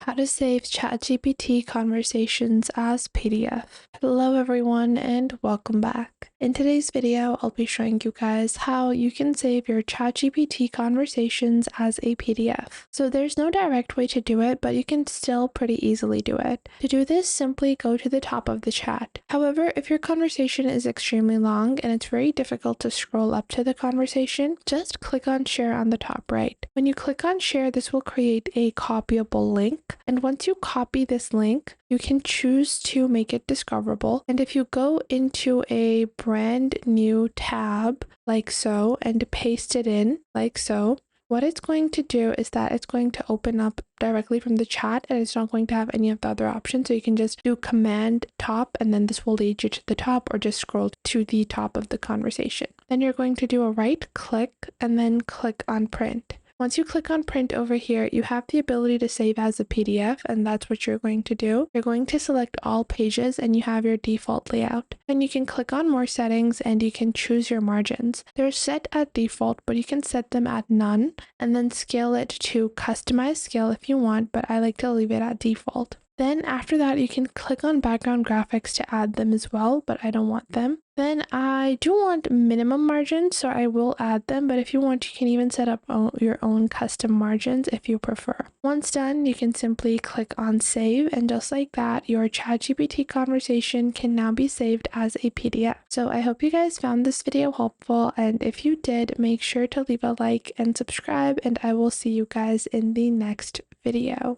How to save ChatGPT conversations as PDF. Hello everyone and welcome back. In today's video, I'll be showing you guys how you can save your ChatGPT conversations as a PDF. So there's no direct way to do it, but you can still pretty easily do it. To do this, simply go to the top of the chat. However, if your conversation is extremely long and it's very difficult to scroll up to the conversation, just click on share on the top right. When you click on share, this will create a copyable link. And once you copy this link, you can choose to make it discoverable. And if you go into a brand new tab like so and paste it in like so, what it's going to do is that it's going to open up directly from the chat and it's not going to have any of the other options. So you can just do command top and then this will lead you to the top, or just scroll to the top of the conversation. Then you're going to do a right click and then click on print. Once you click on print over here, you have the ability to save as a PDF, and that's what you're going to do. You're going to select all pages and you have your default layout. Then you can click on more settings and you can choose your margins. They're set at default, but you can set them at none and then scale it to customize scale if you want, but I like to leave it at default. Then after that, you can click on background graphics to add them as well, but I don't want them. Then I do want minimum margins, so I will add them, but if you want, you can even set up your own custom margins if you prefer. Once done, you can simply click on save, and just like that, your ChatGPT conversation can now be saved as a PDF. So I hope you guys found this video helpful, and if you did, make sure to leave a like and subscribe, and I will see you guys in the next video.